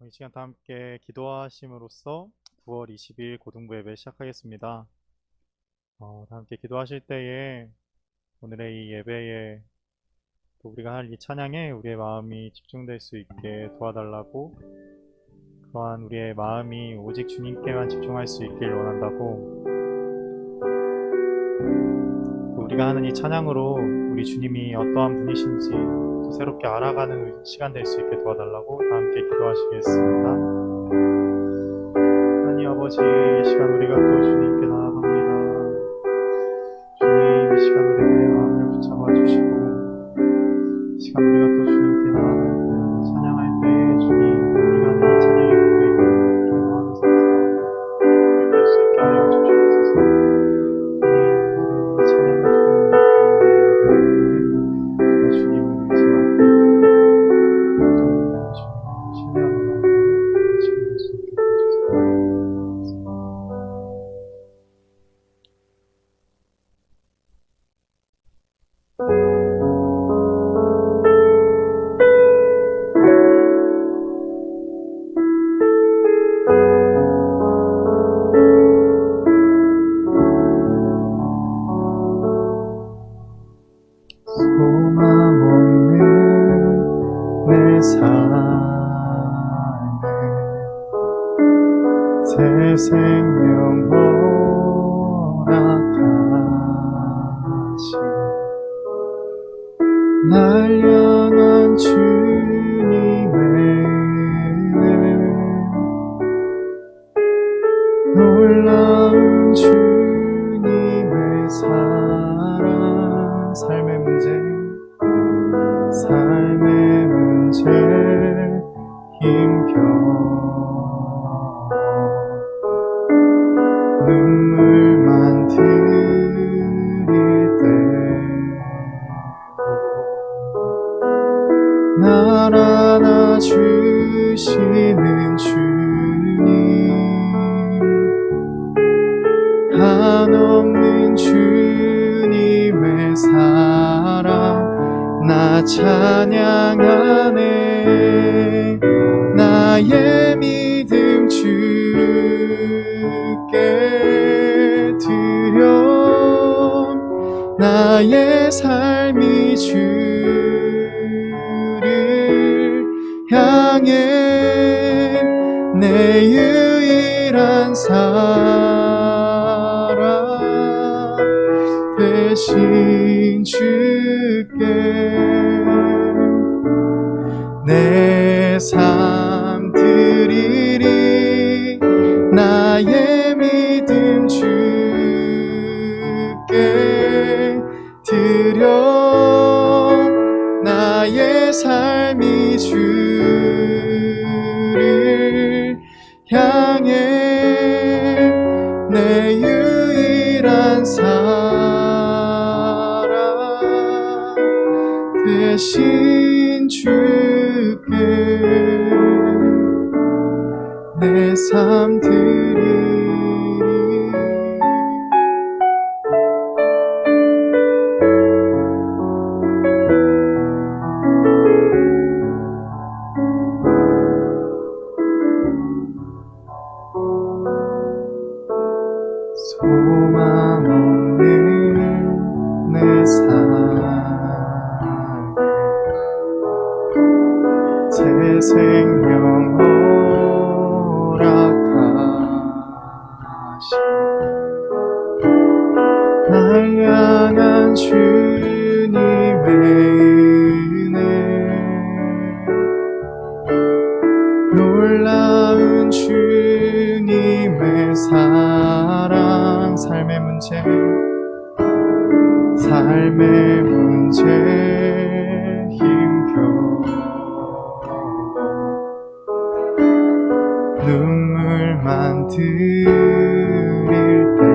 이 시간 다 함께 기도하심으로써 9월 20일 고등부 예배 시작하겠습니다. 다 함께 기도하실 때에 오늘의 이 예배에 또 우리가 할 이 찬양에 우리의 마음이 집중될 수 있게 도와달라고, 또한 우리의 마음이 오직 주님께만 집중할 수 있길 원한다고, 또 우리가 하는 이 찬양으로 우리 주님이 어떠한 분이신지 또 새롭게 알아가는 시간 될 수 있게 도와달라고 다 함께 기도하시겠습니다. 하나님 아버지, 이 시간 우리가 또 주님께 나아갑니다. 주님, 이 시간 우리의 마음을 붙잡아 주시고, 이 시간 우리가 또 주님께 나아갈 때, 찬양할 때 주님, 우리가 하는 이 찬양의 고백을 이렇게 마음에 새겨 될 수 있게 하여 주시옵소서. 주님, 이 찬양을 듣는 주님을 의지하고 주님을 신뢰하는 마음으로 지금 될 수 있게 해주세요. 소망 없는 내 삶에 새 생명 허락하시, 날 향한 주님의 은혜, 놀라운 주님의 사랑, 삶의 문제 힘겨워 눈물만 들일 때도 날 안아주시는 주님, 한없는 주님의 사랑 나 찬양하네. 나의 믿음 주께 드려, 나의 삶이 주를 향해 내 유일한 사랑 대신 주께 내 삶 드리리. 나의 믿음 주께 드려, 나의 삶이 주를 향해 내 유일한 사랑 대신 주께 내 삶 드리리. 소망 없는 내 삶 새 생명 허락하시, 날 향한 주님의 은혜, 놀라운 주님의 사랑, 삶의 문제 힘겨워 눈물만 들일 때도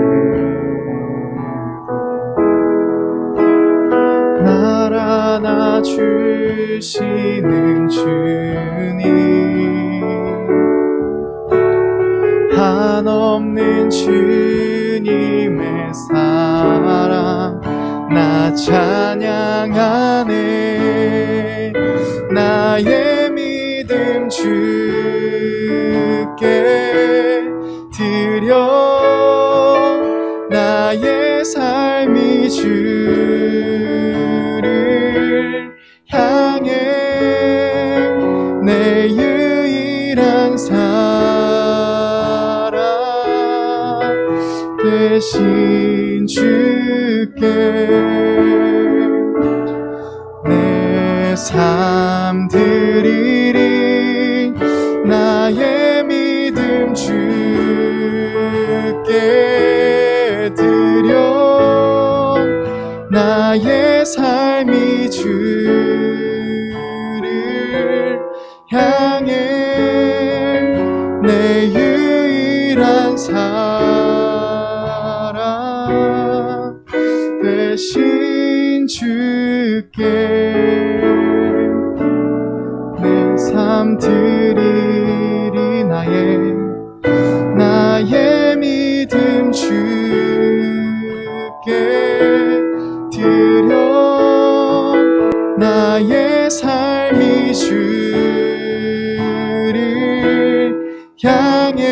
날 안아주시는 주님, 한없는 주님의 사랑 나 찬양하네. 나의 믿음 주 내 삶 드리리 나의 믿음 주께 드려 나의 삶이 주를 향해 내 유일한 사랑 되신 주께 내 삶 드리리 나의 믿음 주께 드려 나의 삶이 주를 향해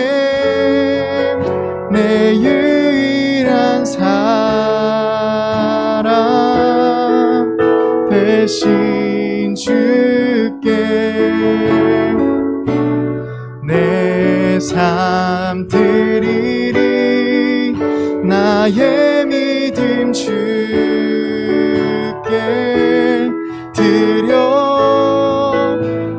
내 유일한 사랑 되신 주께 내 삶 드리리 나의 믿음 주께 드려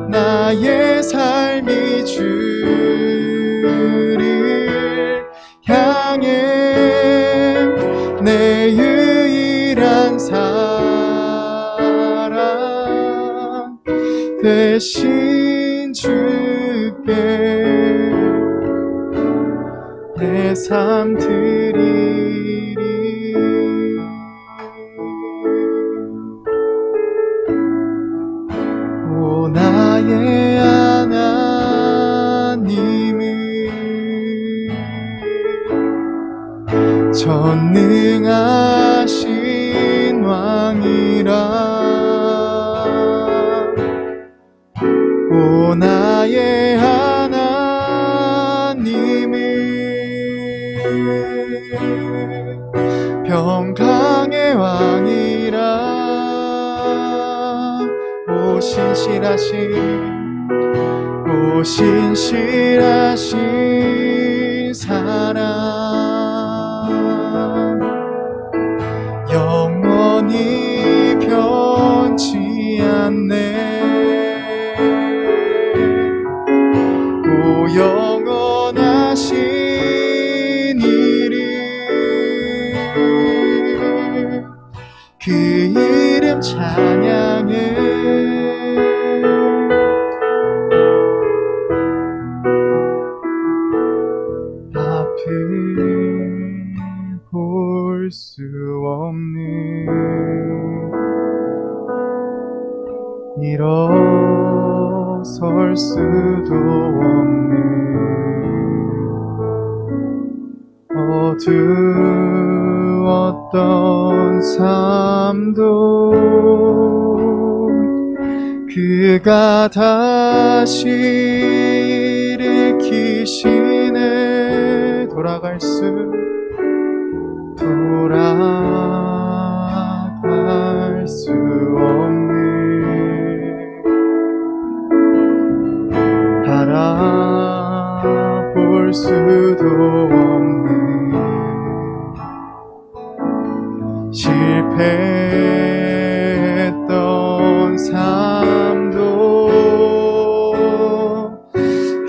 나의 삶이 주를 향해 내 유일한 사랑 되신 주께 내 삶 드리리 오 나의 하나님은 전능하신 왕이라 오 나의 하나님은 평강의 왕이라 오 신실하신 사랑 영원히 변치 않네 오 영원하신 이름 그 이름 찬양해 앞을 볼 수 없는 일어설 수도 없는 어두웠던 삶도 그가 다시 일으키시네 돌아갈 수 없는 바라볼 수도 없는 실패했던 삶도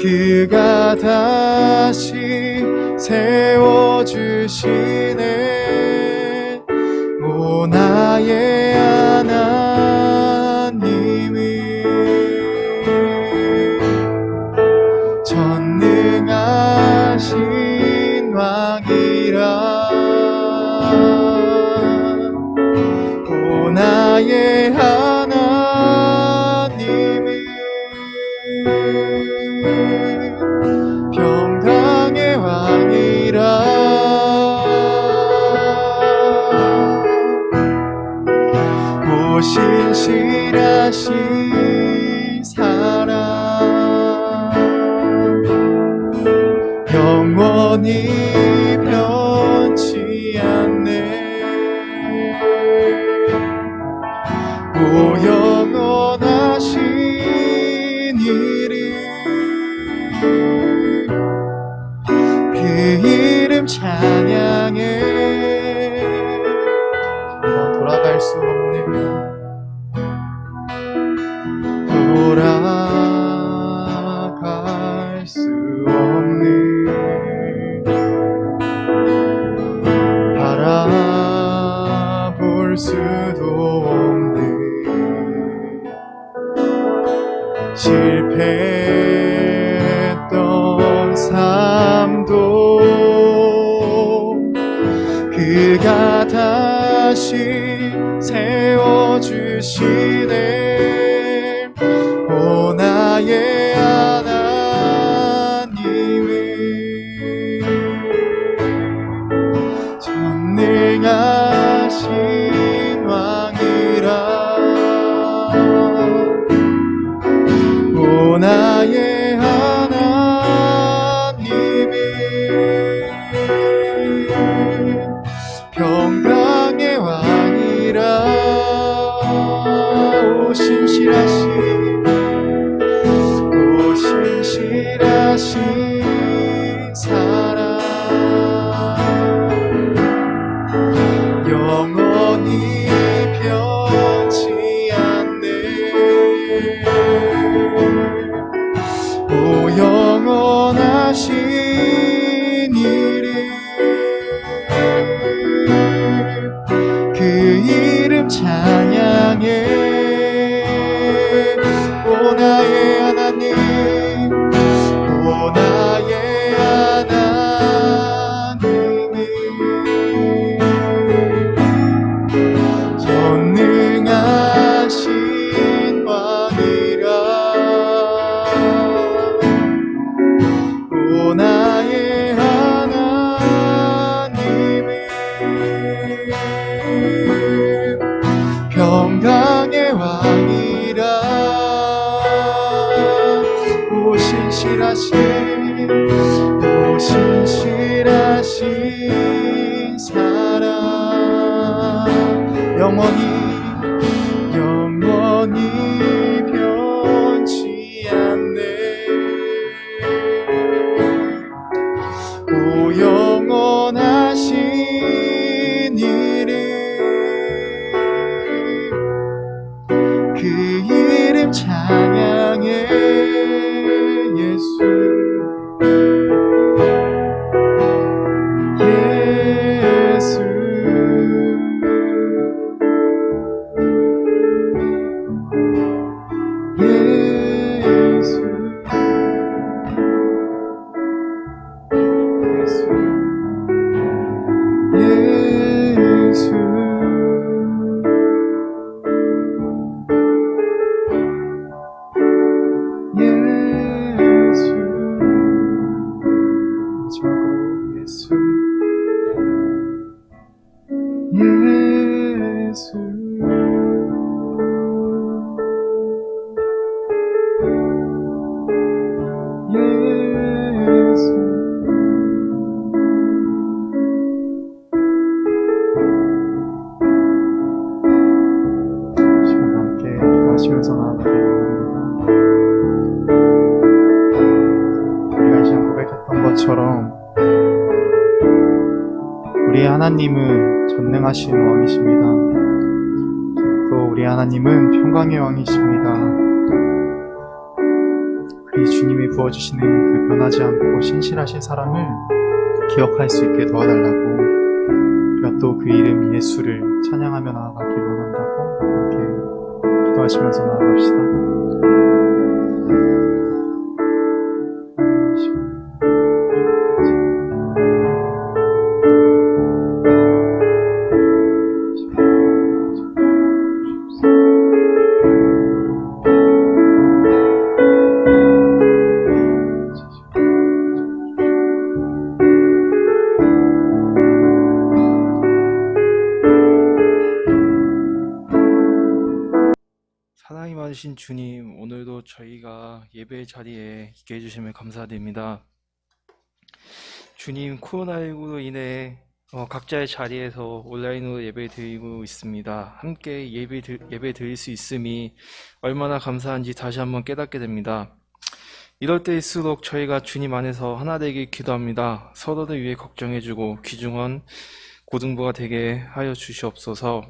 그가 다시 세워주시네 오 나의 하나님은 전능하신 왕이라 오 나의 하나님은 평강의 왕이라 오 신실하신 사랑 영원히 변치 않네 오 영원하신 이름 그 이름 찬양해 실패했던 삶도 그가 다시 세워주시네. 오 나의 하나님은 전능하신 왕이라. 오 나의 하나님은 평강의 왕이라. 오 신실하신 사랑 영원히 변치 않네. 오 영원하신 이름 그 이름 찬양해. 오 나의 하나님 오 나의 하나님은 전능하신 왕이라. 오 나의 하나님은 평강의 왕이라. 오 신실하신 사랑 영원히 변치 않네. 오 영원하신 이름 그 이름 찬양해. 예수 하시면서 나아가길 원합니다. 우리가 이 시간 고백했던 것처럼 우리의 하나님은 전능하신 왕이십니다. 또 우리의 하나님은 평강의 왕이십니다. 그 주님이 부어주시는 그 변하지 않고 신실하신 사랑을 기억할 수 있게 도와달라고, 우리가 또 그 이름 예수를 찬양하며 나아가길 원한다고 이렇게 기도하시면서 나아갑시다. 사랑이 많으신 주님, 오늘도 저희가 예배 자리에 있게 해주시면 감사드립니다. 주님, 코로나19로 인해 각자의 자리에서 온라인으로 예배 드리고 있습니다. 함께 예배 드릴 수 있음이 얼마나 감사한지 다시 한번 깨닫게 됩니다. 이럴 때일수록 저희가 주님 안에서 하나 되길 기도합니다. 서로를 위해 걱정해주고 귀중한 고등부가 되게 하여 주시옵소서.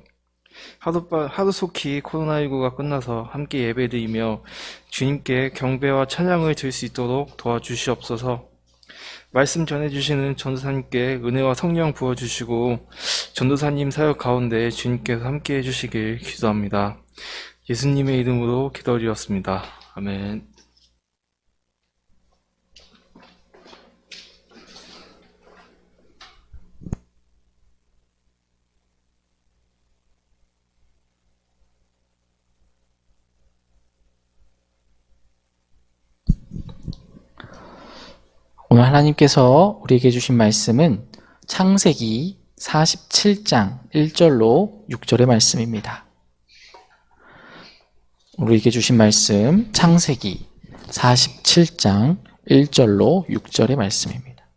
하루속히 코로나19가 끝나서 함께 예배드리며 주님께 경배와 찬양을 드릴 수 있도록 도와주시옵소서. 말씀 전해주시는 전도사님께 은혜와 성령 부어주시고 전도사님 사역 가운데 주님께서 함께 해주시길 기도합니다. 예수님의 이름으로 기도드렸습니다. 아멘. 아멘. 오늘 하나님께서 우리에게 주신 말씀은 창세기 47장 1절로 6절의 말씀입니다. 우리에게 주신 말씀 창세기 47장 1절로 6절의 말씀입니다.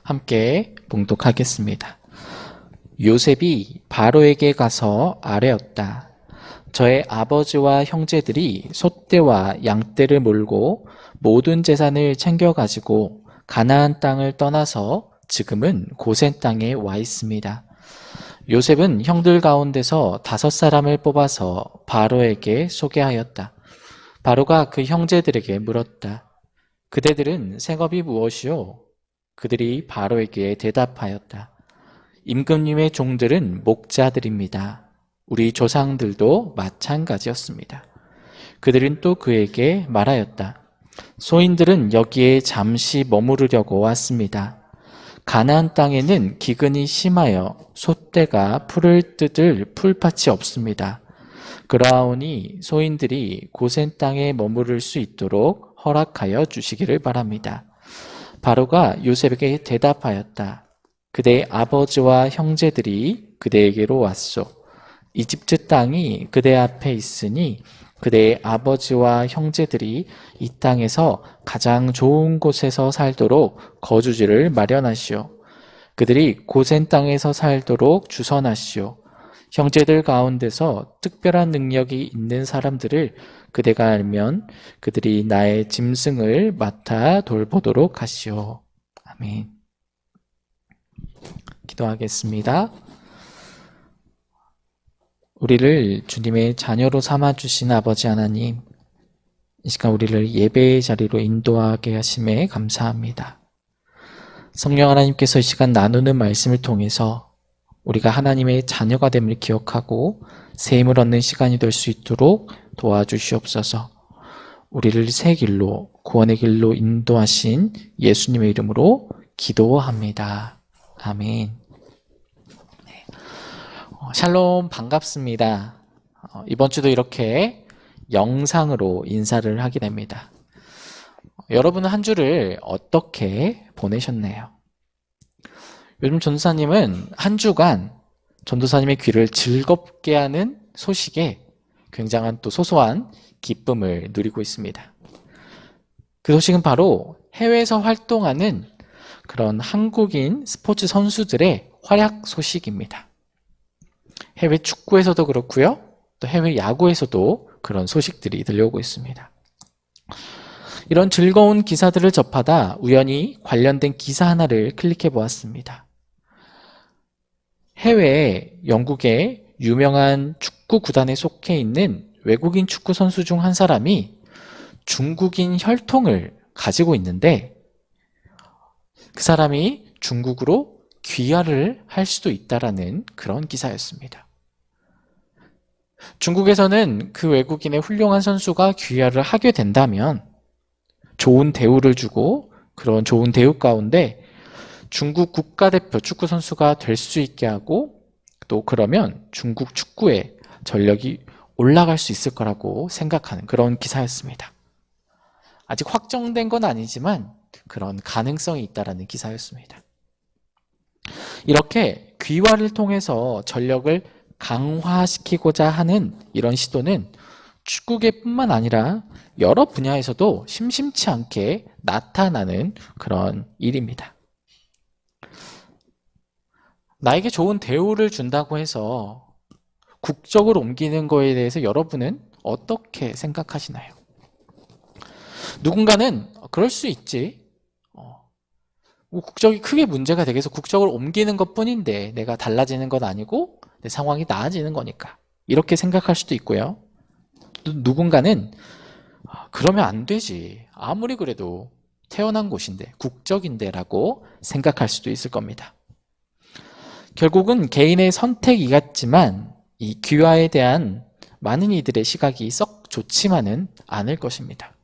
함께 봉독하겠습니다. 요셉이 바로에게 가서 아뢰었다. 저의 아버지와 형제들이 소떼와 양떼를 몰고 모든 재산을 챙겨가지고 가나안 땅을 떠나서 지금은 고센 땅에 와 있습니다. 요셉은 형들 가운데서 5사람을 뽑아서 바로에게 소개하였다. 바로가 그 형제들에게 물었다. 그대들은 생업이 무엇이요? 그들이 바로에게 대답하였다. 임금님의 종들은 목자들입니다. 우리 조상들도 마찬가지였습니다. 그들은 또 그에게 말하였다. 소인들은 여기에 잠시 머무르려고 왔습니다. 가나안 땅에는 기근이 심하여 소떼가 풀을 뜯을 풀밭이 없습니다. 그러하오니 소인들이 고센 땅에 머무를 수 있도록 허락하여 주시기를 바랍니다. 바로가 요셉에게 대답하였다. 그대의 아버지와 형제들이 그대에게로 왔소. 이집트 땅이 그대 앞에 있으니 그대의 아버지와 형제들이 이 땅에서 가장 좋은 곳에서 살도록 거주지를 마련하시오. 그들이 고센 땅에서 살도록 주선하시오. 형제들 가운데서 특별한 능력이 있는 사람들을 그대가 알면 그들이 나의 짐승을 맡아 돌보도록 하시오. 아멘. 기도하겠습니다. 우리를 주님의 자녀로 삼아주신 아버지 하나님, 이 시간 우리를 예배의 자리로 인도하게 하심에 감사합니다. 성령 하나님께서 이 시간 나누는 말씀을 통해서 우리가 하나님의 자녀가 됨을 기억하고 새 힘을 얻는 시간이 될 수 있도록 도와주시옵소서. 우리를 새 길로, 구원의 길로 인도하신 예수님의 이름으로 기도합니다. 아멘. 샬롬, 반갑습니다. 이번 주도 이렇게 영상으로 인사를 하게 됩니다. 여러분은 한 주를 어떻게 보내셨나요? 요즘 전도사님은 한 주간 전도사님의 귀를 즐겁게 하는 소식에 굉장한 또 소소한 기쁨을 누리고 있습니다. 그 소식은 바로 해외에서 활동하는 그런 한국인 스포츠 선수들의 활약 소식입니다. 해외 축구에서도 그렇고요. 또 해외 야구에서도 그런 소식들이 들려오고 있습니다. 이런 즐거운 기사들을 접하다 우연히 관련된 기사 하나를 클릭해 보았습니다. 해외 영국의 유명한 축구 구단에 속해 있는 외국인 축구 선수 중 한 사람이 중국인 혈통을 가지고 있는데 그 사람이 중국으로 귀화를 할 수도 있다라는 그런 기사였습니다. 중국에서는 그 외국인의 훌륭한 선수가 귀화를 하게 된다면 좋은 대우를 주고 그런 좋은 대우 가운데 중국 국가대표 축구 선수가 될 수 있게 하고 또 그러면 중국 축구의 전력이 올라갈 수 있을 거라고 생각하는 그런 기사였습니다. 아직 확정된 건 아니지만 그런 가능성이 있다라는 기사였습니다. 이렇게 귀화를 통해서 전력을 강화시키고자 하는 이런 시도는 축구계뿐만 아니라 여러 분야에서도 심심치 않게 나타나는 그런 일입니다. 나에게 좋은 대우를 준다고 해서 국적을 옮기는 거에 대해서 여러분은 어떻게 생각하시나요? 누군가는 그럴 수 있지. 국적이 크게 문제가 되겠어. 국적을 옮기는 것 뿐인데 내가 달라지는 건 아니고 내 상황이 나아지는 거니까. 이렇게 생각할 수도 있고요. 누군가는 그러면 안 되지. 아무리 그래도 태어난 곳인데, 국적인데 라고 생각할 수도 있을 겁니다. 결국은 개인의 선택이겠지만 이 귀화에 대한 많은 이들의 시각이 썩 좋지만은 않을 것입니다.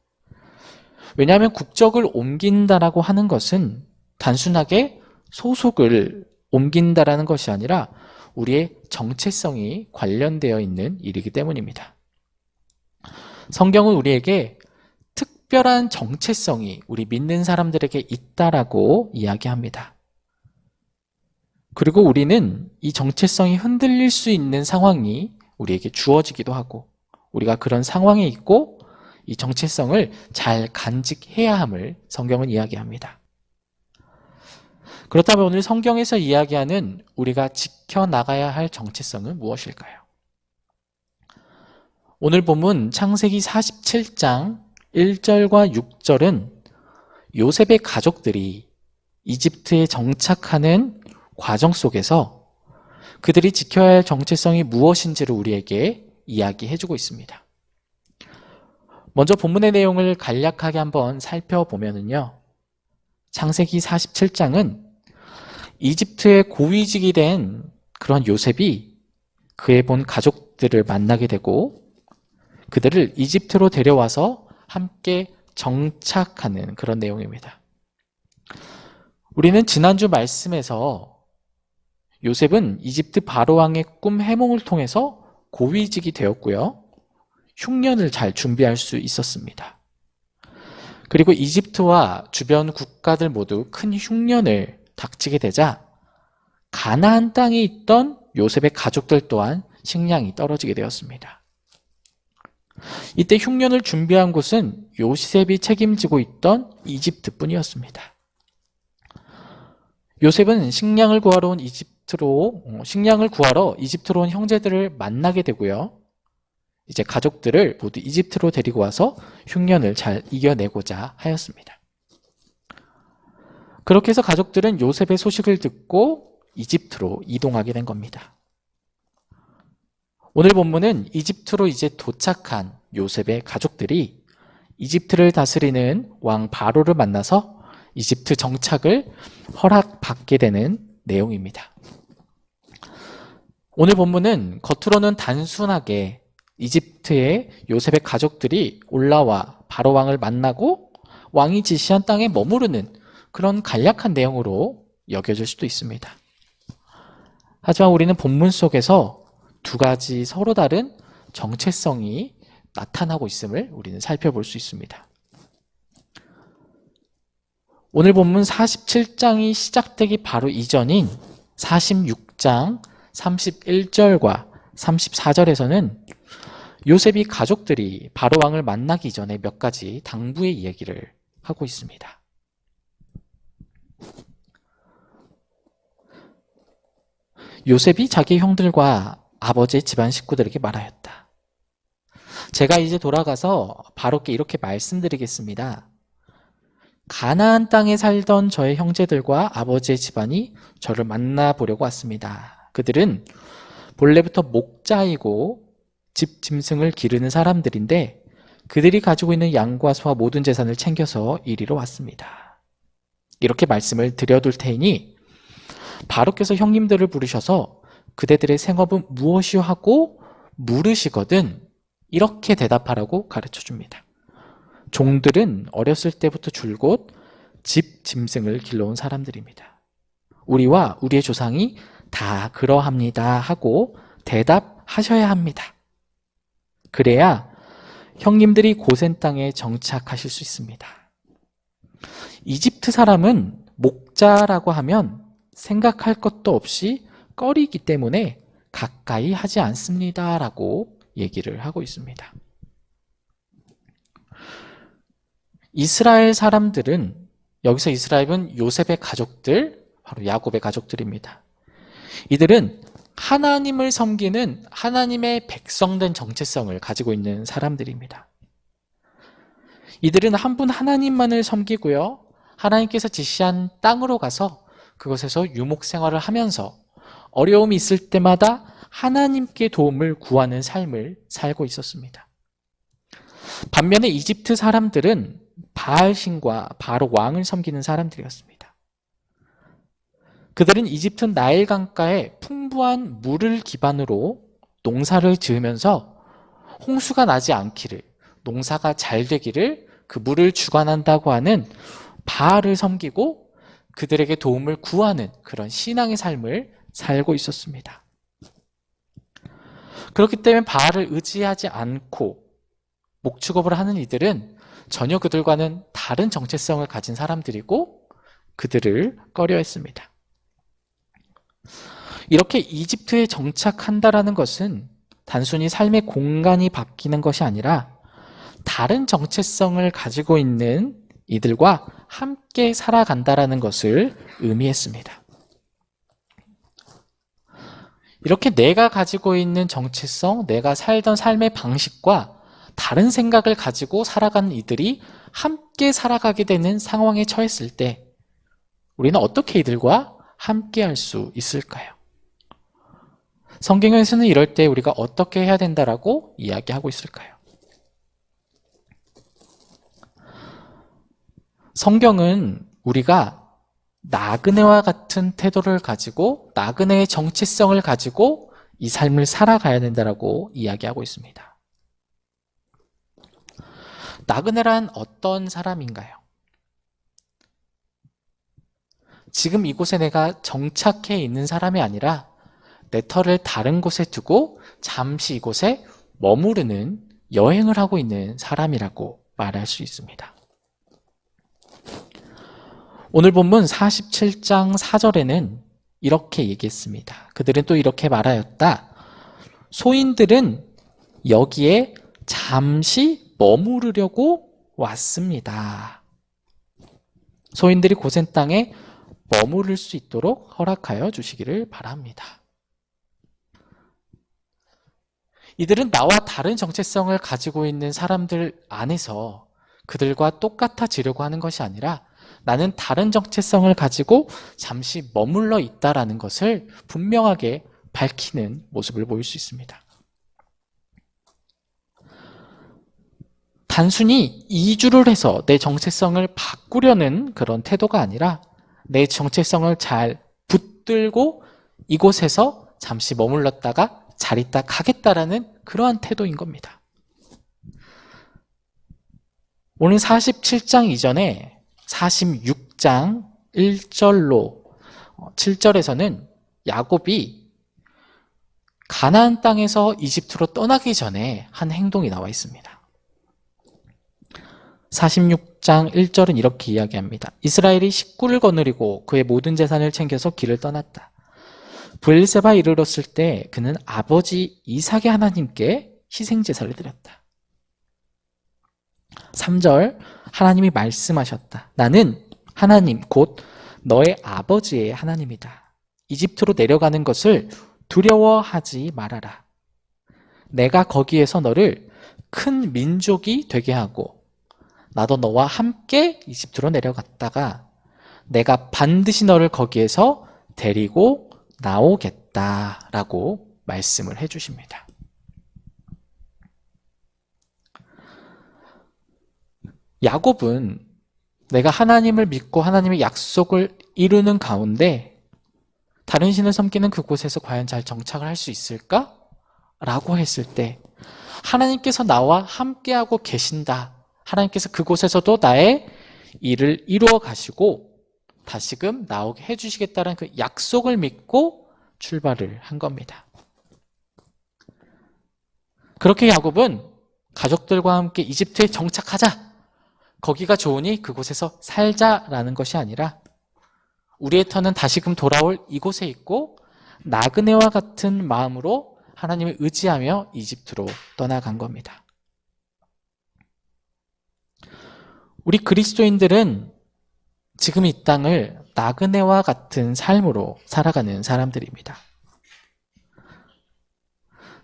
왜냐하면 국적을 옮긴다라고 하는 것은 단순하게 소속을 옮긴다라는 것이 아니라 우리의 정체성이 관련되어 있는 일이기 때문입니다. 성경은 우리에게 특별한 정체성이 우리 믿는 사람들에게 있다라고 이야기합니다. 그리고 우리는 이 정체성이 흔들릴 수 있는 상황이 우리에게 주어지기도 하고 우리가 그런 상황에 있고 이 정체성을 잘 간직해야 함을 성경은 이야기합니다. 그렇다면 오늘 성경에서 이야기하는 우리가 지켜나가야 할 정체성은 무엇일까요? 오늘 본문 창세기 47장 1절과 6절은 요셉의 가족들이 이집트에 정착하는 과정 속에서 그들이 지켜야 할 정체성이 무엇인지를 우리에게 이야기해주고 있습니다. 먼저 본문의 내용을 간략하게 한번 살펴보면요. 창세기 47장은 이집트의 고위직이 된 그런 요셉이 그의 본 가족들을 만나게 되고 그들을 이집트로 데려와서 함께 정착하는 그런 내용입니다. 우리는 지난주 말씀에서 요셉은 이집트 바로왕의 꿈 해몽을 통해서 고위직이 되었고요. 흉년을 잘 준비할 수 있었습니다. 그리고 이집트와 주변 국가들 모두 큰 흉년을 닥치게 되자 가나안 땅에 있던 요셉의 가족들 또한 식량이 떨어지게 되었습니다. 이때 흉년을 준비한 곳은 요셉이 책임지고 있던 이집트뿐이었습니다. 요셉은 식량을 구하러 이집트로 온 형제들을 만나게 되고요. 이제 가족들을 모두 이집트로 데리고 와서 흉년을 잘 이겨내고자 하였습니다. 그렇게 해서 가족들은 요셉의 소식을 듣고 이집트로 이동하게 된 겁니다. 오늘 본문은 이집트로 이제 도착한 요셉의 가족들이 이집트를 다스리는 왕 바로를 만나서 이집트 정착을 허락받게 되는 내용입니다. 오늘 본문은 겉으로는 단순하게 이집트의 요셉의 가족들이 올라와 바로 왕을 만나고 왕이 지시한 땅에 머무르는 그런 간략한 내용으로 여겨질 수도 있습니다. 하지만 우리는 본문 속에서 두 가지 서로 다른 정체성이 나타나고 있음을 우리는 살펴볼 수 있습니다. 오늘 본문 47장이 시작되기 바로 이전인 46장 31절과 34절에서는 요셉이 가족들이 바로 왕을 만나기 전에 몇 가지 당부의 얘기를 하고 있습니다. 요셉이 자기 형들과 아버지의 집안 식구들에게 말하였다. 제가 이제 돌아가서 바로께 이렇게 말씀드리겠습니다. 가나안 땅에 살던 저의 형제들과 아버지의 집안이 저를 만나보려고 왔습니다. 그들은 본래부터 목자이고 집 짐승을 기르는 사람들인데 그들이 가지고 있는 양과 소와 모든 재산을 챙겨서 이리로 왔습니다. 이렇게 말씀을 드려둘 테이니 바로께서 형님들을 부르셔서 그대들의 생업은 무엇이요 하고 물으시거든 이렇게 대답하라고 가르쳐줍니다. 종들은 어렸을 때부터 줄곧 집 짐승을 길러온 사람들입니다. 우리와 우리의 조상이 다 그러합니다 하고 대답하셔야 합니다. 그래야 형님들이 고센 땅에 정착하실 수 있습니다. 이집트 사람은 목자라고 하면 생각할 것도 없이 꺼리기 때문에 가까이 하지 않습니다 라고 얘기를 하고 있습니다. 이스라엘 사람들은 여기서 이스라엘은 요셉의 가족들, 바로 야곱의 가족들입니다. 이들은 하나님을 섬기는 하나님의 백성된 정체성을 가지고 있는 사람들입니다. 이들은 한 분 하나님만을 섬기고요. 하나님께서 지시한 땅으로 가서 그곳에서 유목 생활을 하면서 어려움이 있을 때마다 하나님께 도움을 구하는 삶을 살고 있었습니다. 반면에 이집트 사람들은 바알신과 바로 왕을 섬기는 사람들이었습니다. 그들은 이집트 나일 강가에 풍부한 물을 기반으로 농사를 지으면서 홍수가 나지 않기를, 농사가 잘 되기를 그 물을 주관한다고 하는 바알을 섬기고 그들에게 도움을 구하는 그런 신앙의 삶을 살고 있었습니다. 그렇기 때문에 바알을 의지하지 않고 목축업을 하는 이들은 전혀 그들과는 다른 정체성을 가진 사람들이고 그들을 꺼려했습니다. 이렇게 이집트에 정착한다라는 것은 단순히 삶의 공간이 바뀌는 것이 아니라 다른 정체성을 가지고 있는 이들과 함께 살아간다라는 것을 의미했습니다. 이렇게 내가 가지고 있는 정체성, 내가 살던 삶의 방식과 다른 생각을 가지고 살아가는 이들이 함께 살아가게 되는 상황에 처했을 때 우리는 어떻게 이들과 함께 할 수 있을까요? 성경에서는 이럴 때 우리가 어떻게 해야 된다라고 이야기하고 있을까요? 성경은 우리가 나그네와 같은 태도를 가지고 나그네의 정체성을 가지고 이 삶을 살아가야 된다라고 이야기하고 있습니다. 나그네란 어떤 사람인가요? 지금 이곳에 내가 정착해 있는 사람이 아니라 내 터를 다른 곳에 두고 잠시 이곳에 머무르는 여행을 하고 있는 사람이라고 말할 수 있습니다. 오늘 본문 47장 4절에는 이렇게 얘기했습니다. 그들은 또 이렇게 말하였다. 소인들은 여기에 잠시 머무르려고 왔습니다. 소인들이 고센 땅에 머무를 수 있도록 허락하여 주시기를 바랍니다. 이들은 나와 다른 정체성을 가지고 있는 사람들 안에서 그들과 똑같아지려고 하는 것이 아니라 나는 다른 정체성을 가지고 잠시 머물러 있다라는 것을 분명하게 밝히는 모습을 보일 수 있습니다. 단순히 이주를 해서 내 정체성을 바꾸려는 그런 태도가 아니라 내 정체성을 잘 붙들고 이곳에서 잠시 머물렀다가 잘 있다 가겠다라는 그러한 태도인 겁니다. 오늘 47장 이전에 46장 1절로 7절에서는 야곱이 가나안 땅에서 이집트로 떠나기 전에 한 행동이 나와 있습니다. 46장 1절은 이렇게 이야기합니다. 이스라엘이 식구를 거느리고 그의 모든 재산을 챙겨서 길을 떠났다. 브엘세바에 이르렀을 때 그는 아버지 이삭의 하나님께 희생제사를 드렸다. 3절 하나님이 말씀하셨다. 나는 하나님 곧 너의 아버지의 하나님이다. 이집트로 내려가는 것을 두려워하지 말아라. 내가 거기에서 너를 큰 민족이 되게 하고 나도 너와 함께 이집트로 내려갔다가 내가 반드시 너를 거기에서 데리고 나오겠다라고 말씀을 해주십니다. 야곱은 내가 하나님을 믿고 하나님의 약속을 이루는 가운데 다른 신을 섬기는 그곳에서 과연 잘 정착을 할 수 있을까? 라고 했을 때 하나님께서 나와 함께하고 계신다. 하나님께서 그곳에서도 나의 일을 이루어 가시고 다시금 나오게 해주시겠다는 그 약속을 믿고 출발을 한 겁니다. 그렇게 야곱은 가족들과 함께 이집트에 정착하자. 거기가 좋으니 그곳에서 살자라는 것이 아니라 우리의 터는 다시금 돌아올 이곳에 있고 나그네와 같은 마음으로 하나님을 의지하며 이집트로 떠나간 겁니다. 우리 그리스도인들은 지금 이 땅을 나그네와 같은 삶으로 살아가는 사람들입니다.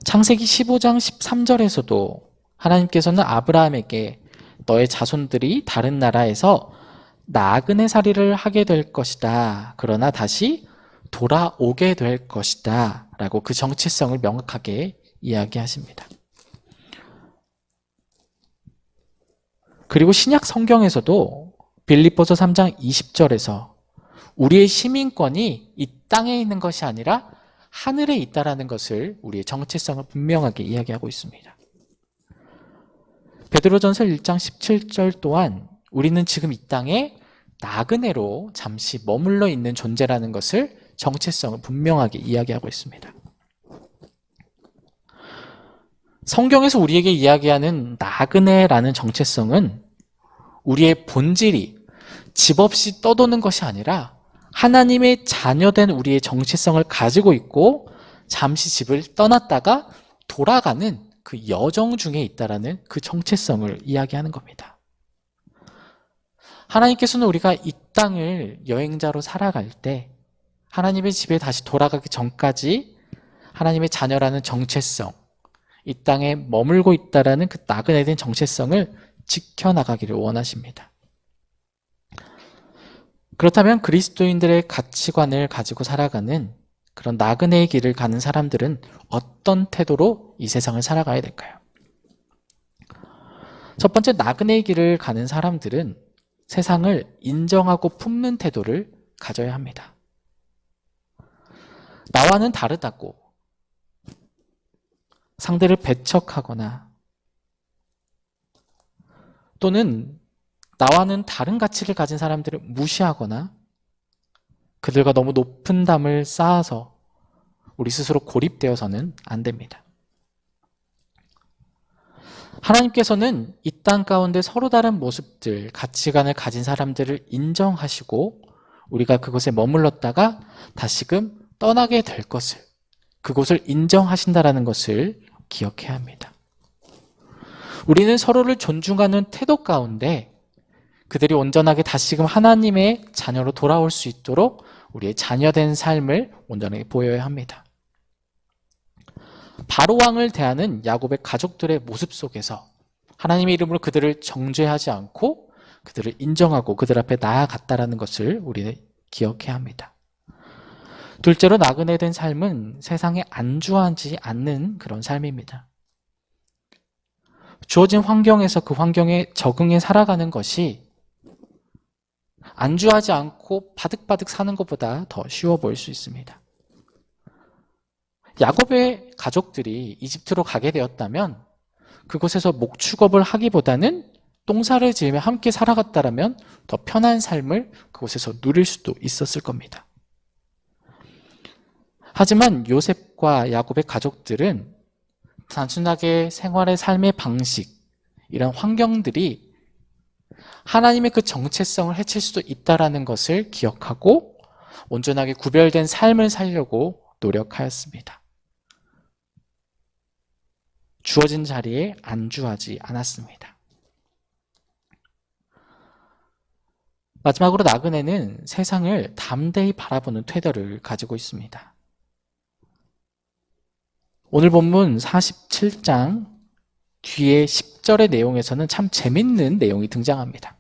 창세기 15장 13절에서도 하나님께서는 아브라함에게 너의 자손들이 다른 나라에서 나그네 살이를 하게 될 것이다. 그러나 다시 돌아오게 될 것이다. 라고 그 정체성을 명확하게 이야기하십니다. 그리고 신약 성경에서도 빌립보서 3장 20절에서 우리의 시민권이 이 땅에 있는 것이 아니라 하늘에 있다라는 것을 우리의 정체성을 분명하게 이야기하고 있습니다. 베드로전서 1장 17절 또한 우리는 지금 이 땅에 나그네로 잠시 머물러 있는 존재라는 것을 정체성을 분명하게 이야기하고 있습니다. 성경에서 우리에게 이야기하는 나그네라는 정체성은 우리의 본질이 집 없이 떠도는 것이 아니라 하나님의 자녀된 우리의 정체성을 가지고 있고 잠시 집을 떠났다가 돌아가는 그 여정 중에 있다라는 그 정체성을 이야기하는 겁니다. 하나님께서는 우리가 이 땅을 여행자로 살아갈 때 하나님의 집에 다시 돌아가기 전까지 하나님의 자녀라는 정체성, 이 땅에 머물고 있다라는 그 나그네 된 정체성을 지켜나가기를 원하십니다. 그렇다면 그리스도인들의 가치관을 가지고 살아가는 그런 나그네의 길을 가는 사람들은 어떤 태도로 이 세상을 살아가야 될까요? 첫 번째, 나그네의 길을 가는 사람들은 세상을 인정하고 품는 태도를 가져야 합니다. 나와는 다르다고 상대를 배척하거나 또는 나와는 다른 가치를 가진 사람들을 무시하거나 그들과 너무 높은 담을 쌓아서 우리 스스로 고립되어서는 안 됩니다. 하나님께서는 이 땅 가운데 서로 다른 모습들, 가치관을 가진 사람들을 인정하시고 우리가 그곳에 머물렀다가 다시금 떠나게 될 것을, 그곳을 인정하신다라는 것을 기억해야 합니다. 우리는 서로를 존중하는 태도 가운데 그들이 온전하게 다시금 하나님의 자녀로 돌아올 수 있도록 우리의 자녀된 삶을 온전하게 보여야 합니다. 바로왕을 대하는 야곱의 가족들의 모습 속에서 하나님의 이름으로 그들을 정죄하지 않고 그들을 인정하고 그들 앞에 나아갔다라는 것을 우리는 기억해야 합니다. 둘째로 나그네 된 삶은 세상에 안주하지 않는 그런 삶입니다. 주어진 환경에서 그 환경에 적응해 살아가는 것이 안주하지 않고 바득바득 사는 것보다 더 쉬워 보일 수 있습니다. 야곱의 가족들이 이집트로 가게 되었다면 그곳에서 목축업을 하기보다는 똥사를 지으며 함께 살아갔다면 더 편한 삶을 그곳에서 누릴 수도 있었을 겁니다. 하지만 요셉과 야곱의 가족들은 단순하게 생활의 삶의 방식, 이런 환경들이 하나님의 그 정체성을 해칠 수도 있다는 것을 기억하고 온전하게 구별된 삶을 살려고 노력하였습니다. 주어진 자리에 안주하지 않았습니다. 마지막으로 나그네는 세상을 담대히 바라보는 태도를 가지고 있습니다. 오늘 본문 47장 뒤에 10절의 내용에서는 참 재밌는 내용이 등장합니다.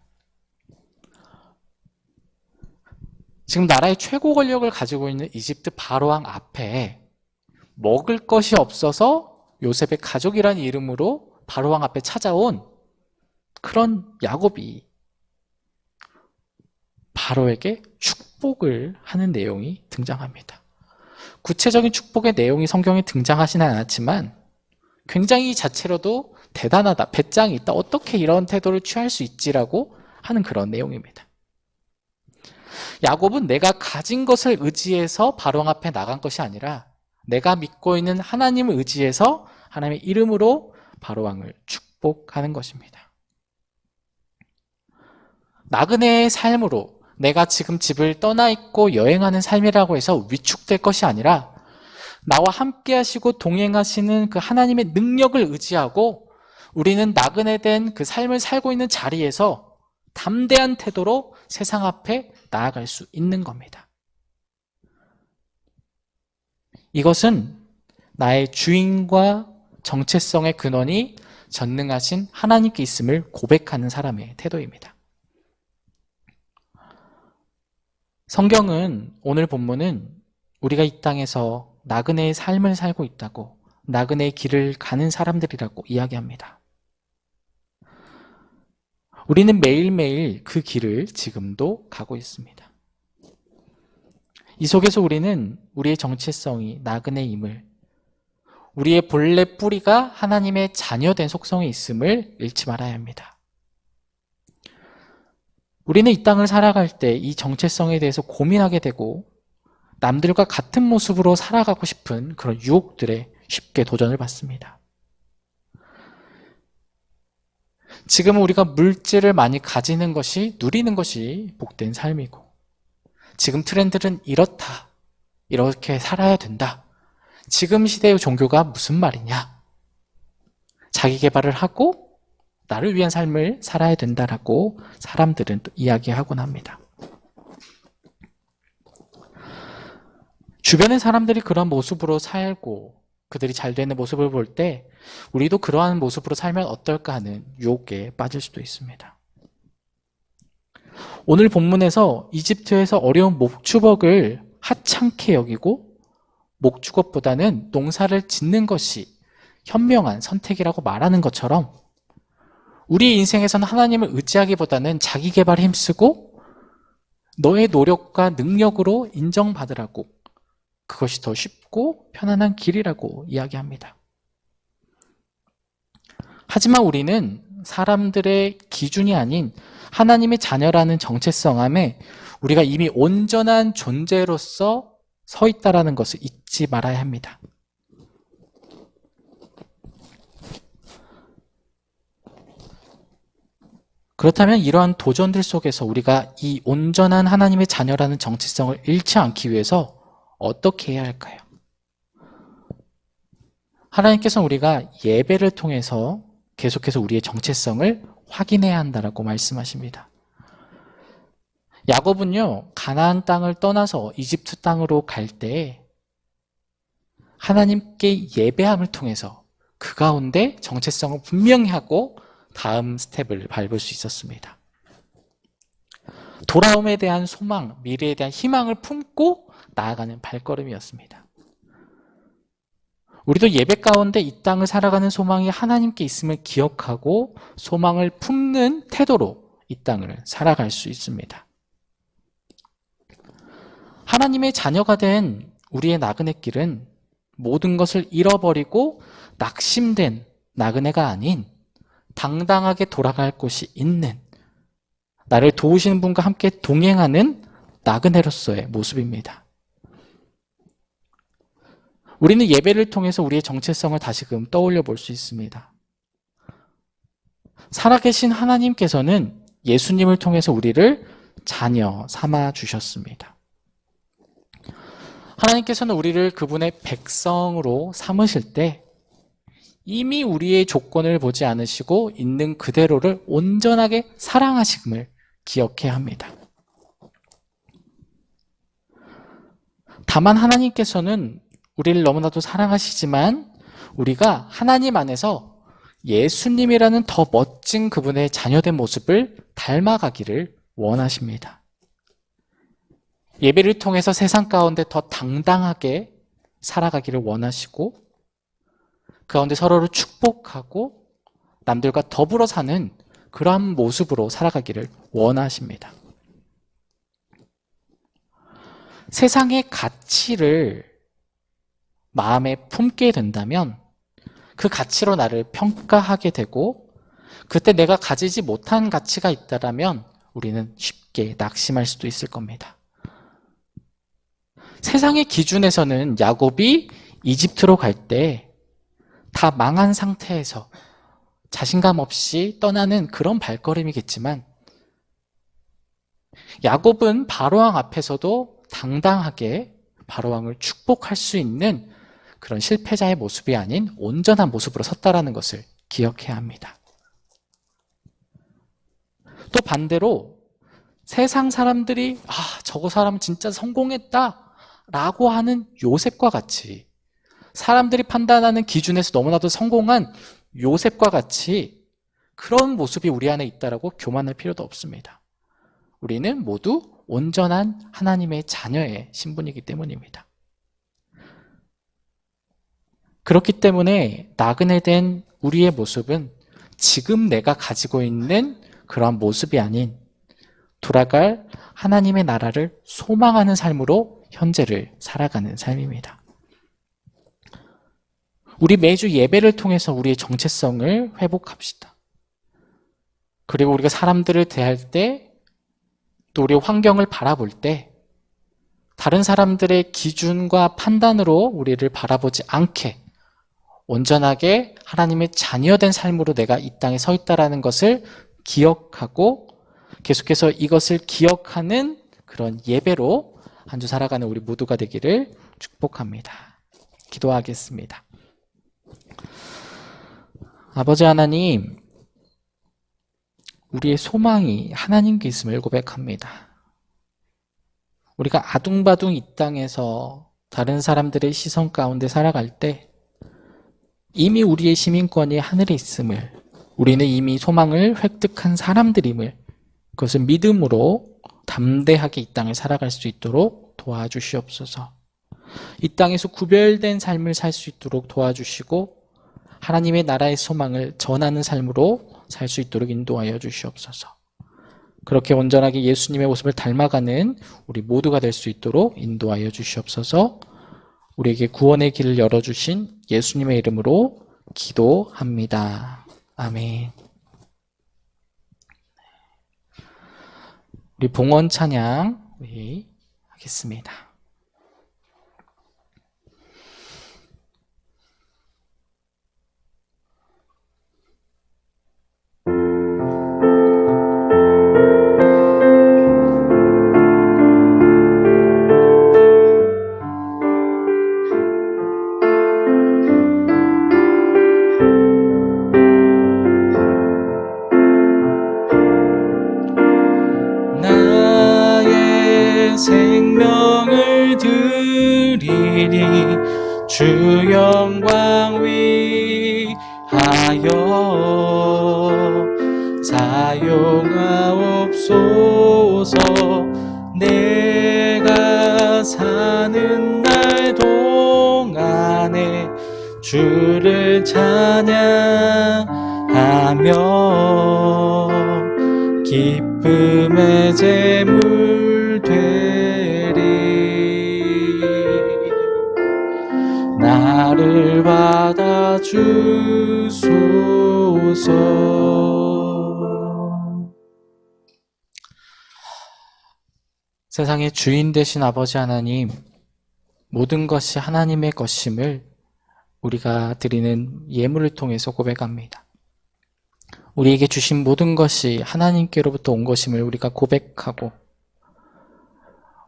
지금 나라의 최고 권력을 가지고 있는 이집트 바로왕 앞에 먹을 것이 없어서 요셉의 가족이라는 이름으로 바로왕 앞에 찾아온 그런 야곱이 바로에게 축복을 하는 내용이 등장합니다. 구체적인 축복의 내용이 성경에 등장하지는 않았지만 굉장히 이 자체로도 대단하다, 배짱이 있다, 어떻게 이런 태도를 취할 수 있지라고 하는 그런 내용입니다. 야곱은 내가 가진 것을 의지해서 바로왕 앞에 나간 것이 아니라 내가 믿고 있는 하나님을 의지해서 하나님의 이름으로 바로왕을 축복하는 것입니다. 나그네의 삶으로 내가 지금 집을 떠나 있고 여행하는 삶이라고 해서 위축될 것이 아니라 나와 함께 하시고 동행하시는 그 하나님의 능력을 의지하고 우리는 나그네 된 그 삶을 살고 있는 자리에서 담대한 태도로 세상 앞에 나아갈 수 있는 겁니다. 이것은 나의 주인과 정체성의 근원이 전능하신 하나님께 있음을 고백하는 사람의 태도입니다. 성경은 오늘 본문은 우리가 이 땅에서 나그네의 삶을 살고 있다고, 나그네의 길을 가는 사람들이라고 이야기합니다. 우리는 매일매일 그 길을 지금도 가고 있습니다. 이 속에서 우리는 우리의 정체성이 나그네임을, 우리의 본래 뿌리가 하나님의 자녀된 속성이 있음을 잃지 말아야 합니다. 우리는 이 땅을 살아갈 때 이 정체성에 대해서 고민하게 되고 남들과 같은 모습으로 살아가고 싶은 그런 유혹들에 쉽게 도전을 받습니다. 지금은 우리가 물질을 많이 가지는 것이, 누리는 것이 복된 삶이고, 지금 트렌드는 이렇다, 이렇게 살아야 된다. 지금 시대의 종교가 무슨 말이냐? 자기 개발을 하고 나를 위한 삶을 살아야 된다라고 사람들은 또 이야기하곤 합니다. 주변의 사람들이 그런 모습으로 살고 그들이 잘 되는 모습을 볼 때 우리도 그러한 모습으로 살면 어떨까 하는 유혹에 빠질 수도 있습니다. 오늘 본문에서 이집트에서 어려운 목축업을 하찮게 여기고 목축업보다는 농사를 짓는 것이 현명한 선택이라고 말하는 것처럼 우리 인생에서는 하나님을 의지하기보다는 자기 개발에 힘쓰고 너의 노력과 능력으로 인정받으라고, 그것이 더 쉽고 편안한 길이라고 이야기합니다. 하지만 우리는 사람들의 기준이 아닌 하나님의 자녀라는 정체성함에 우리가 이미 온전한 존재로서 서 있다는 것을 잊지 말아야 합니다. 그렇다면 이러한 도전들 속에서 우리가 이 온전한 하나님의 자녀라는 정체성을 잃지 않기 위해서 어떻게 해야 할까요? 하나님께서는 우리가 예배를 통해서 계속해서 우리의 정체성을 확인해야 한다라고 말씀하십니다. 야곱은요, 가나안 땅을 떠나서 이집트 땅으로 갈 때 하나님께 예배함을 통해서 그 가운데 정체성을 분명히 하고 다음 스텝을 밟을 수 있었습니다. 돌아옴에 대한 소망, 미래에 대한 희망을 품고 나아가는 발걸음이었습니다. 우리도 예배 가운데 이 땅을 살아가는 소망이 하나님께 있음을 기억하고 소망을 품는 태도로 이 땅을 살아갈 수 있습니다. 하나님의 자녀가 된 우리의 나그네 길은 모든 것을 잃어버리고 낙심된 나그네가 아닌 당당하게 돌아갈 곳이 있는, 나를 도우시는 분과 함께 동행하는 나그네로서의 모습입니다. 우리는 예배를 통해서 우리의 정체성을 다시금 떠올려 볼 수 있습니다. 살아계신 하나님께서는 예수님을 통해서 우리를 자녀 삼아 주셨습니다. 하나님께서는 우리를 그분의 백성으로 삼으실 때 이미 우리의 조건을 보지 않으시고 있는 그대로를 온전하게 사랑하심을 기억해야 합니다. 다만 하나님께서는 우리를 너무나도 사랑하시지만 우리가 하나님 안에서 예수님이라는 더 멋진 그분의 자녀된 모습을 닮아가기를 원하십니다. 예배를 통해서 세상 가운데 더 당당하게 살아가기를 원하시고 그 가운데 서로를 축복하고 남들과 더불어 사는 그러한 모습으로 살아가기를 원하십니다. 세상의 가치를 마음에 품게 된다면 그 가치로 나를 평가하게 되고 그때 내가 가지지 못한 가치가 있다면 우리는 쉽게 낙심할 수도 있을 겁니다. 세상의 기준에서는 야곱이 이집트로 갈 때 다 망한 상태에서 자신감 없이 떠나는 그런 발걸음이겠지만 야곱은 바로왕 앞에서도 당당하게 바로왕을 축복할 수 있는 그런 실패자의 모습이 아닌 온전한 모습으로 섰다라는 것을 기억해야 합니다. 또 반대로 세상 사람들이 저거 사람은 진짜 성공했다 라고 하는 요셉과 같이 사람들이 판단하는 기준에서 너무나도 성공한 요셉과 같이 그런 모습이 우리 안에 있다라고 교만할 필요도 없습니다. 우리는 모두 온전한 하나님의 자녀의 신분이기 때문입니다. 그렇기 때문에 나그네 된 우리의 모습은 지금 내가 가지고 있는 그런 모습이 아닌 돌아갈 하나님의 나라를 소망하는 삶으로 현재를 살아가는 삶입니다. 우리 매주 예배를 통해서 우리의 정체성을 회복합시다. 그리고 우리가 사람들을 대할 때, 또 우리의 환경을 바라볼 때 다른 사람들의 기준과 판단으로 우리를 바라보지 않게 온전하게 하나님의 자녀된 삶으로 내가 이 땅에 서 있다는 것을 기억하고 계속해서 이것을 기억하는 그런 예배로 한 주 살아가는 우리 모두가 되기를 축복합니다. 기도하겠습니다. 아버지 하나님, 우리의 소망이 하나님께 있음을 고백합니다. 우리가 아둥바둥 이 땅에서 다른 사람들의 시선 가운데 살아갈 때 이미 우리의 시민권이 하늘에 있음을, 우리는 이미 소망을 획득한 사람들임을, 그것을 믿음으로 담대하게 이 땅을 살아갈 수 있도록 도와주시옵소서. 이 땅에서 구별된 삶을 살 수 있도록 도와주시고 하나님의 나라의 소망을 전하는 삶으로 살 수 있도록 인도하여 주시옵소서. 그렇게 온전하게 예수님의 모습을 닮아가는 우리 모두가 될 수 있도록 인도하여 주시옵소서. 우리에게 구원의 길을 열어주신 예수님의 이름으로 기도합니다. 아멘. 우리 봉헌 찬양 하겠습니다. 생명을 드리니 주 영광 위하여 사용하옵소서. 내가 사는 날 동안에 주를 찬양하며 기쁨의 제물 되리. 나를 받아주소서. 세상의 주인 되신 아버지 하나님, 모든 것이 하나님의 것임을 우리가 드리는 예물을 통해서 고백합니다. 우리에게 주신 모든 것이 하나님께로부터 온 것임을 우리가 고백하고,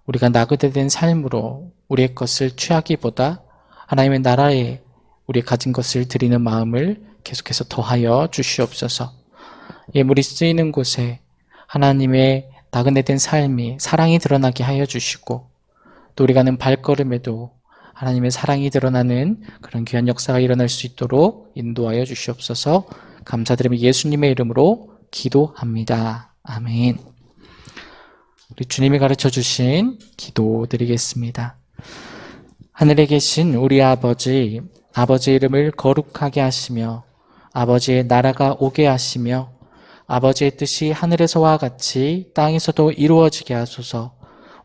우리가 나그네된 삶으로 우리의 것을 취하기보다 하나님의 나라에 우리 가진 것을 드리는 마음을 계속해서 더하여 주시옵소서. 예물이 쓰이는 곳에 하나님의 나그네된 삶이, 사랑이 드러나게 하여 주시고, 또 우리가 하는 발걸음에도 하나님의 사랑이 드러나는 그런 귀한 역사가 일어날 수 있도록 인도하여 주시옵소서. 감사드리며 예수님의 이름으로 기도합니다. 아멘. 우리 주님이 가르쳐 주신 기도 드리겠습니다. 하늘에 계신 우리 아버지, 아버지의 이름을 거룩하게 하시며 아버지의 나라가 오게 하시며 아버지의 뜻이 하늘에서와 같이 땅에서도 이루어지게 하소서.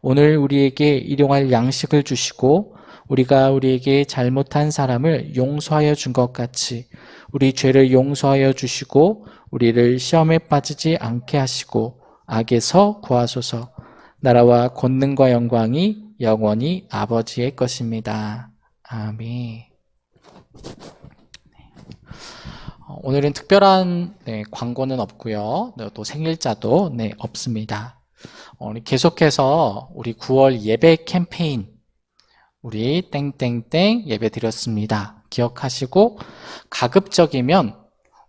오늘 우리에게 일용할 양식을 주시고 우리가 우리에게 잘못한 사람을 용서하여 준 것 같이 우리 죄를 용서하여 주시고 우리를 시험에 빠지지 않게 하시고 악에서 구하소서. 나라와 권능과 영광이 영원히 아버지의 것입니다. 아멘. 오늘은 특별한 광고는 없고요. 또 생일자도 없습니다. 계속해서 우리 9월 예배 캠페인 우리 땡땡땡 예배 드렸습니다. 기억하시고 가급적이면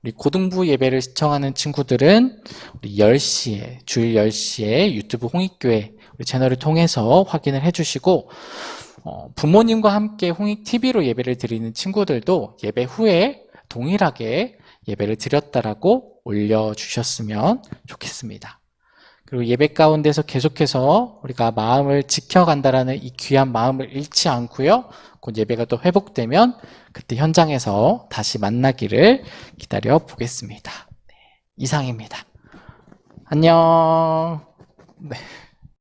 우리 고등부 예배를 시청하는 친구들은 우리 10시에 주일 10시에 유튜브 홍익교회 우리 채널을 통해서 확인을 해주시고 부모님과 함께 홍익TV로 예배를 드리는 친구들도 예배 후에 동일하게 예배를 드렸다라고 올려주셨으면 좋겠습니다. 그리고 예배 가운데서 계속해서 우리가 마음을 지켜간다라는 이 귀한 마음을 잃지 않고요. 곧 예배가 또 회복되면 그때 현장에서 다시 만나기를 기다려 보겠습니다. 이상입니다. 안녕. 네.